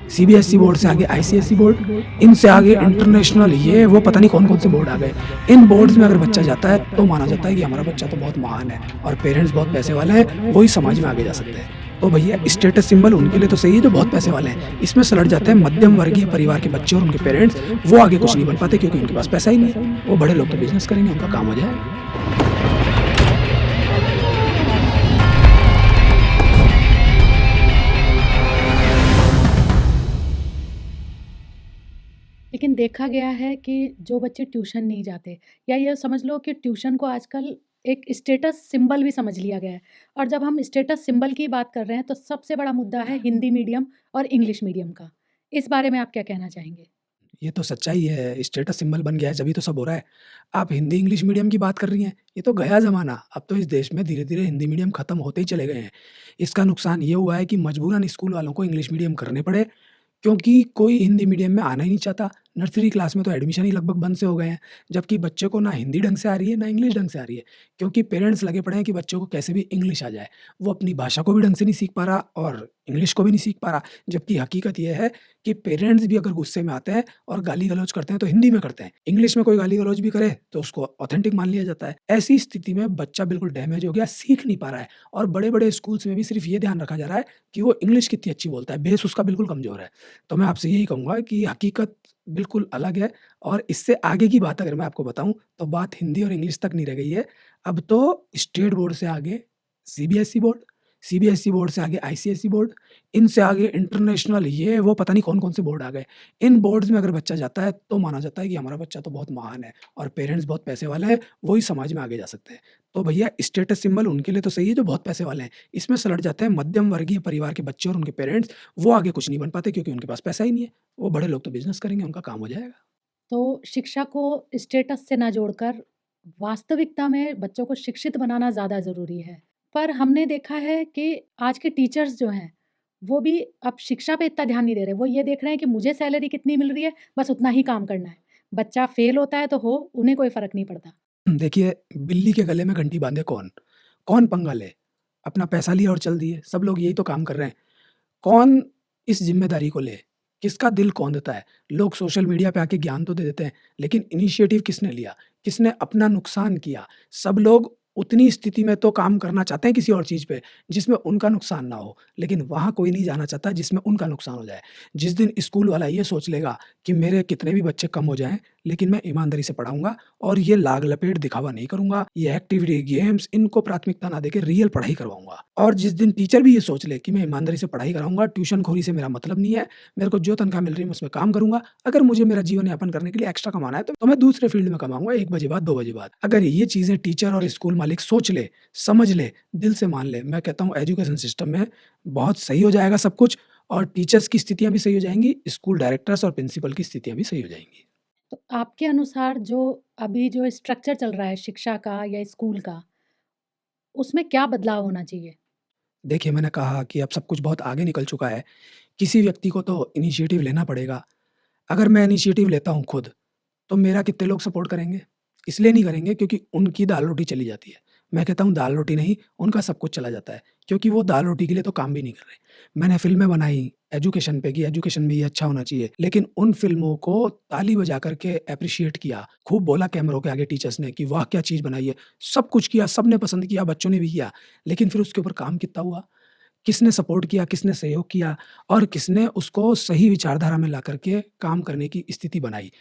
CBSE board से आगे ICSE board, इनसे आगे इंटरनेशनल, ये वो पता नहीं कौन-कौन से बोर्ड आ गए। इन बोर्ड्स में अगर बच्चा जाता है तो माना जाता है कि हमारा बच्चा तो बहुत महान है और पेरेंट्स बहुत पैसे वाले हैं, वो ही समाज में आगे जा सकते हैं। तो भैया स्टेटस सिंबल उनके लिए तो सही है जो बहुत पैसे वाले हैं। इसमें सलट जाते हैं मध्यम वर्गीय परिवार के बच्चे और उनके पेरेंट्स, वो आगे कुछ नहीं बन पाते क्योंकि उनके पास पैसा ही नहीं है। वो बड़े लोग तो बिज़नेस करेंगे, उनका काम हो जाएगा। लेकिन देखा गया है कि जो बच्चे ट्यूशन नहीं जाते या ये समझ लो कि ट्यूशन को आजकल एक स्टेटस सिंबल भी समझ लिया गया है। और जब हम स्टेटस सिंबल की बात कर रहे हैं तो सबसे बड़ा मुद्दा है हिंदी मीडियम और इंग्लिश मीडियम का। इस बारे में आप क्या कहना चाहेंगे? ये तो सच्चाई है, स्टेटस सिंबल बन गया है, जभी तो सब हो रहा है। आप हिंदी इंग्लिश मीडियम की बात कर रही हैं, ये तो गया ज़माना। अब तो इस देश में धीरे-धीरे हिंदी मीडियम खत्म होते ही चले गए हैं। इसका नुकसान ये हुआ है कि मजबूरन स्कूल वालों को इंग्लिश मीडियम करने पड़े, क्योंकि कोई हिंदी मीडियम में आना ही नहीं चाहता। नर्सरी क्लास में तो एडमिशन ही लगभग बंद से हो गए हैं, जबकि बच्चे को ना हिंदी ढंग से आ रही है, ना इंग्लिश ढंग से आ रही है, क्योंकि पेरेंट्स लगे पड़े हैं कि बच्चों को कैसे भी इंग्लिश आ जाए। वो अपनी भाषा को भी ढंग से नहीं सीख पा रहा और इंग्लिश को भी नहीं सीख पा रहा, जबकि हकीकत ये है कि पेरेंट्स भी अगर गुस्से में आते हैं और गाली-गलौज करते हैं, तो हिंदी में करते हैं। इंग्लिश में कोई गाली-गलौज भी करे, तो उसको ऑथेंटिक मान लिया जाता है। ऐसी स्थिति में बच्चा बिल्कुल डैमेज हो गया, सीख नहीं पा रहा है और बड़े-बड़े स्कूल्स में भी सिर्फ़ ये ध्यान रखा जा रहा है कि वो इंग्लिश कितनी अच्छी बोलता है, बेस उसका बिल्कुल कमज़ोर है। तो मैं आपसे यही कहूँगा कि हकीकत बिल्कुल अलग है और इससे आगे की बात अगर मैं आपको बताऊँ, तो बात हिंदी और इंग्लिश तक नहीं रह गई है। अब तो स्टेट बोर्ड से आगे सीबीएसई बोर्ड, सीबीएसई बोर्ड से आगे आईसीएसई बोर्ड, इनसे आगे इंटरनेशनल, ये वो पता नहीं कौन-कौन से बोर्ड आ गए। इन बोर्ड्स में अगर बच्चा जाता है, तो माना जाता है कि हमारा बच्चा तो बहुत महान है और पेरेंट्स बहुत पैसे वाले हैं, वो ही समाज में आगे जा सकते हैं। तो भैया स्टेटस सिंबल उनके लिए तो सही है जो बहुत पैसे वाले हैं। इसमें सलट जाते हैं मध्यम वर्गीय परिवार के बच्चे और उनके पेरेंट्स, वो आगे कुछ नहीं बन पाते क्योंकि उनके पास पैसा ही नहीं है। वो बड़े लोग तो बिज़नेस करेंगे, उनका काम हो जाएगा। तो शिक्षा को स्टेटस से ना जोड़कर वास्तविकता में बच्चों को शिक्षित बनाना ज़्यादा ज़रूरी है। पर हमने देखा है कि आज के टीचर्स जो हैं, वो भी अब शिक्षा पे इतना ध्यान नहीं दे रहे। वो ये देख रहे हैं कि मुझे सैलरी कितनी मिल रही है, बस उतना ही काम करना है। बच्चा फेल होता है तो हो, उन्हें कोई फ़र्क नहीं पड़ता। देखिए, बिल्ली के गले में घंटी बाँधे कौन? कौन पंगा ले? अपना पैसा लिया और चल दिए, सब लोग यही तो काम कर रहे हैं। कौन इस ज़िम्मेदारी को ले? किसका दिल कौंधता है? लोग सोशल मीडिया पे आके ज्ञान तो दे देते हैं, लेकिन इनिशिएटिव किसने लिया? किसने अपना नुकसान किया? सब लोग उतनी स्थिति में तो काम करना चाहते हैं किसी और चीज़ पे, जिसमें उनका नुकसान ना हो, लेकिन वहाँ कोई नहीं जाना चाहता जिसमें उनका नुकसान हो जाए। जिस दिन स्कूल वाला ये सोच लेगा कि मेरे कितने भी बच्चे कम हो जाएँ, लेकिन मैं ईमानदारी से पढ़ाऊँगा और ये लाग-लपेट दिखावा नहीं करूँगा, ये एक्टिविटी, गेम्स इनको प्राथमिकता ना देके रियल पढ़ाई करवाऊँगा। और जिस दिन टीचर भी ये सोच ले कि मैं ईमानदारी से पढ़ाई कराऊँगा, ट्यूशनखोरी से मेरा मतलब नहीं है, मेरे को जो तनख्वाह मिल रही है मैं उसमें काम करूँगा। अगर मुझे मेरा जीवन यापन करने के लिए एक्स्ट्रा कमाना है तो मैं दूसरे फ़ील्ड में कमाऊँगा 1 बजे बाद, 2 बजे बाद। अगर ये चीज़ें टीचर और स्कूल मालिक सोच ले, समझ ले, दिल से मान ले, मैं कहता हूँ एजुकेशन सिस्टम में बहुत सही हो जाएगा सब कुछ और टीचर्स की स्थितियाँ भी सही हो जाएँगी, स्कूल डायरेक्टर्स और प्रिंसिपल की स्थितियाँ भी सही हो जाएँगी। तो आपके अनुसार जो अभी जो स्ट्रक्चर चल रहा है शिक्षा का या स्कूल का, उसमें क्या बदलाव होना चाहिए? देखिए, मैंने कहा कि अब सब कुछ बहुत आगे निकल चुका है। किसी व्यक्ति को तो इनिशिएटिव लेना पड़ेगा। अगर मैं इनिशिएटिव लेता हूँ खुद, तो मेरा कितने लोग सपोर्ट करेंगे? इसलिए नहीं करेंगे क्योंकि उनकी दाल-रोटी चली जाती है। मैं कहता हूँ दाल-रोटी नहीं, उनका सब कुछ चला जाता है, क्योंकि वो दाल-रोटी के लिए तो काम भी नहीं कर रहे। मैंने फ़िल्में बनाई एजुकेशन पे कि एजुकेशन में ये अच्छा होना चाहिए, लेकिन उन फ़िल्मों को ताली बजा कर के एप्रिशिएट किया। खूब बोला कैमरों के आगे टीचर्स ने कि वाह! क्या चीज़ बनाई है। सब कुछ किया, सबने पसंद किया, बच्चों ने भी किया, लेकिन फिर उसके ऊपर काम कितना हुआ? किसने सपोर्ट किया, किसने सहयोग किया और किसने उसको सही विचारधारा में ला कर के काम करने की स्थिति बनाई।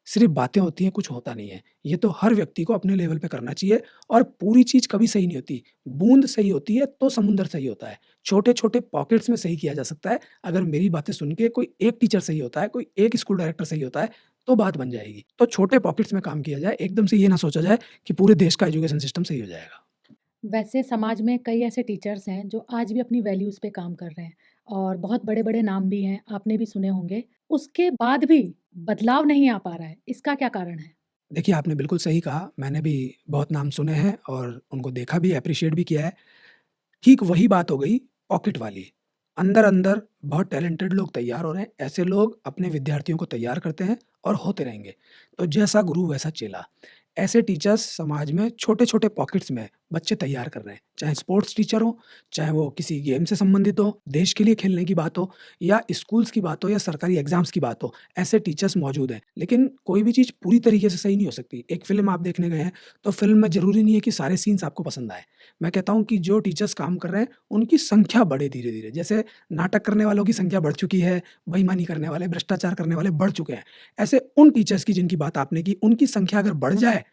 सिर्फ़ बातें होती हैं, कुछ होता नहीं है। ये तो हर व्यक्ति को अपने लेवल पे करना चाहिए और पूरी चीज़ कभी सही नहीं होती। बूँद सही होती है तो समुद्र सही होता है। छोटे-छोटे पॉकेट्स में सही किया जा सकता है। अगर मेरी बातें सुन के कोई एक टीचर सही होता है, कोई एक स्कूल डायरेक्टर सही होता है, तो बात बन जाएगी। तो छोटे पॉकेट्स में काम किया जाए, एकदम से ये ना सोचा जाए कि पूरे देश का एजुकेशन सिस्टम सही हो जाएगा। वैसे समाज में कई ऐसे टीचर्स हैं जो आज भी अपनी वैल्यूज़ पे काम कर रहे हैं और बहुत बड़े-बड़े नाम भी हैं, आपने भी सुने होंगे। उसके बाद भी बदलाव नहीं आ पा रहा है, इसका क्या कारण है? देखिए, आपने बिल्कुल सही कहा। मैंने भी बहुत नाम सुने हैं और उनको देखा भी, एप्रिशिएट भी किया है। ठीक वही बात हो गई पॉकेट वाली। अंदर-अंदर बहुत टैलेंटेड लोग तैयार हो रहे हैं। ऐसे लोग अपने विद्यार्थियों को तैयार करते हैं और होते रहेंगे। तो जैसा गुरु वैसा चेला। ऐसे टीचर्स समाज में छोटे-छोटे पॉकेट्स में बच्चे तैयार कर रहे हैं। चाहे स्पोर्ट्स टीचर हो, चाहे वो किसी गेम से संबंधित हो, देश के लिए खेलने की बात हो या स्कूल्स की बात हो या सरकारी एग्ज़ाम्स की बात हो, ऐसे टीचर्स मौजूद हैं। लेकिन कोई भी चीज़ पूरी तरीके से सही नहीं हो सकती। एक फ़िल्म आप देखने गए हैं, तो फ़िल्म में ज़रूरी नहीं है कि सारे सीन्स आपको पसंद आएँ। मैं कहता हूँ कि जो टीचर्स काम कर रहे हैं, उनकी संख्या बढ़े धीरे-धीरे। जैसे नाटक करने वालों की संख्या बढ़ चुकी है, बेईमानी करने वाले, भ्रष्टाचार करने वाले बढ़ चुके हैं। ऐसे उन टीचर्स की जिनकी बात आपने की, उनकी संख्या अगर बढ़ जाए,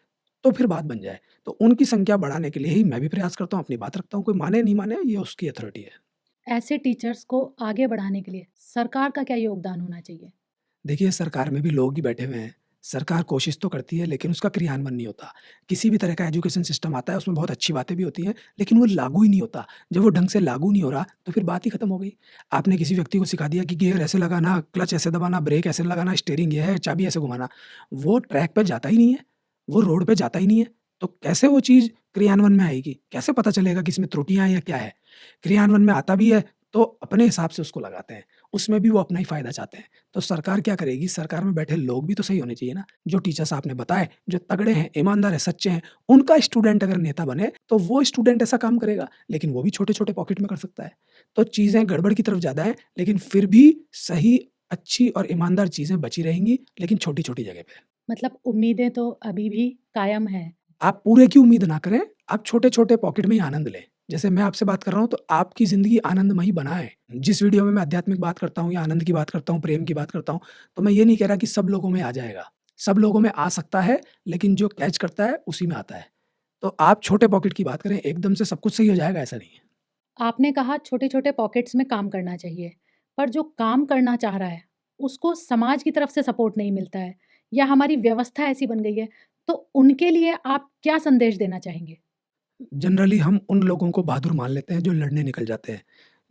तो फिर बात बन जाए। तो उनकी संख्या बढ़ाने के लिए ही मैं भी प्रयास करता हूँ, अपनी बात रखता हूँ। कोई माने नहीं माने, ये उसकी अथॉरिटी है। ऐसे टीचर्स को आगे बढ़ाने के लिए सरकार का क्या योगदान होना चाहिए? देखिए, सरकार में भी लोग ही बैठे हुए हैं। सरकार कोशिश तो करती है, लेकिन उसका क्रियान्वयन नहीं होता। किसी भी तरह का एजुकेशन सिस्टम आता है, उसमें बहुत अच्छी बातें भी होती हैं, लेकिन वो लागू ही नहीं होता। जब वो ढंग से लागू नहीं हो रहा, तो फिर बात ही खत्म हो गई। आपने किसी व्यक्ति को सिखा दिया कि गियर ऐसे लगाना, क्लच ऐसे दबाना, ब्रेक ऐसे लगाना, स्टीयरिंग ये है, चाबी ऐसे घुमाना। वो ट्रैक पे जाता ही नहीं है, वो रोड पे जाता ही नहीं है, तो कैसे वो चीज़ क्रियान्वयन में आएगी? कैसे पता चलेगा कि इसमें त्रुटियाँ हैं या क्या है? क्रियान्वयन में आता भी है, तो अपने हिसाब से उसको लगाते हैं। उसमें भी वो अपना ही फ़ायदा चाहते हैं। तो सरकार क्या करेगी? सरकार में बैठे लोग भी तो सही होने चाहिए ना। जो टीचर्स आपने बताए, जो तगड़े हैं, ईमानदार हैं, सच्चे हैं, उनका स्टूडेंट अगर नेता बने, तो वो स्टूडेंट ऐसा काम करेगा, लेकिन वो भी छोटे-छोटे पॉकेट में कर सकता है। तो चीज़ें गड़बड़ की तरफ ज़्यादा हैं, लेकिन फिर भी सही, अच्छी और ईमानदार चीज़ें बची रहेंगी, लेकिन छोटी-छोटी जगह पे। मतलब उम्मीदें तो अभी भी कायम हैं। आप पूरे की उम्मीद ना करें, आप छोटे-छोटे पॉकेट में ही आनंद लें। जैसे मैं आपसे बात कर रहा हूँ, तो आपकी ज़िंदगी आनंदमयी बनाएँ। जिस वीडियो में मैं आध्यात्मिक बात करता हूँ या आनंद की बात करता हूँ, प्रेम की बात करता हूँ, तो मैं ये नहीं कह रहा कि सब लोगों में आ जाएगा। सब लोगों में आ सकता है, लेकिन जो कैच करता है, उसी में आता है। तो आप छोटे पॉकेट की बात करें, एकदम से सब कुछ सही हो जाएगा, ऐसा नहीं है। आपने कहा छोटे-छोटे पॉकेट्स में काम करना चाहिए, पर जो काम करना चाह रहा है, उसको समाज की तरफ से सपोर्ट नहीं मिलता है या हमारी व्यवस्था ऐसी बन गई है, तो उनके लिए आप क्या संदेश देना चाहेंगे? जनरली हम उन लोगों को बहादुर मान लेते हैं जो लड़ने निकल जाते हैं,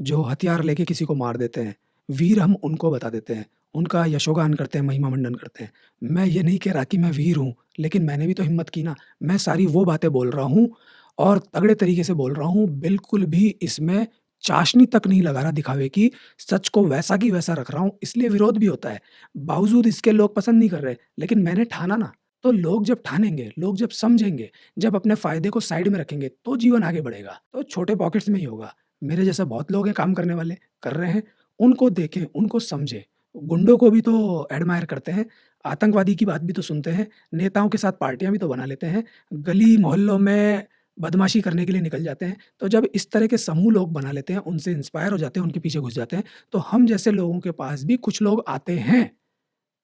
जो हथियार लेके किसी को मार देते हैं। वीर हम उनको बता देते हैं, उनका यशोगान करते हैं, महिमा मंडन करते हैं। मैं ये नहीं कह रहा कि मैं वीर हूँ, लेकिन मैंने भी तो हिम्मत की ना। मैं सारी वो बातें बोल रहा हूँ और तगड़े तरीके से बोल रहा हूँ, बिल्कुल भी इसमें चाशनी तक नहीं लगा रहा दिखावे की, सच को वैसा की वैसा रख रहा हूँ, इसलिए विरोध भी होता है। बावजूद इसके लोग पसंद नहीं कर रहे, लेकिन मैंने ठाना ना, तो लोग जब ठानेंगे, लोग जब समझेंगे, जब अपने फ़ायदे को साइड में रखेंगे, तो जीवन आगे बढ़ेगा। तो छोटे पॉकेट्स में ही होगा। मेरे जैसे बहुत लोग हैं काम करने वाले, कर रहे हैं, उनको देखें, उनको समझें। गुंडों को भी तो एडमायर करते हैं, आतंकवादी की बात भी तो सुनते हैं, नेताओं के साथ पार्टियाँ भी तो बना लेते हैं, गली मोहल्लों में बदमाशी करने के लिए निकल जाते हैं। तो जब इस तरह के समूह लोग बना लेते हैं, उनसे इंस्पायर हो जाते हैं, उनके पीछे घुस जाते हैं, तो हम जैसे लोगों के पास भी कुछ लोग आते हैं।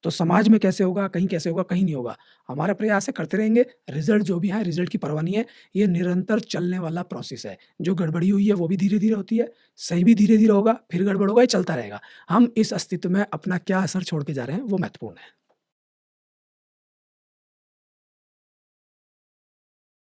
तो समाज में कैसे होगा, कहीं कैसे होगा, कहीं नहीं होगा। हमारा प्रयास है, करते रहेंगे, रिज़ल्ट जो भी आए, रिज़ल्ट की परवाह नहीं है। ये निरंतर चलने वाला प्रोसेस है। जो गड़बड़ी हुई है, वो भी धीरे-धीरे होती है, सही भी धीरे-धीरे होगा, फिर गड़बड़ होगा, ये चलता रहेगा। हम इस अस्तित्व में अपना क्या असर छोड़ के जा रहे हैं, वो महत्वपूर्ण है।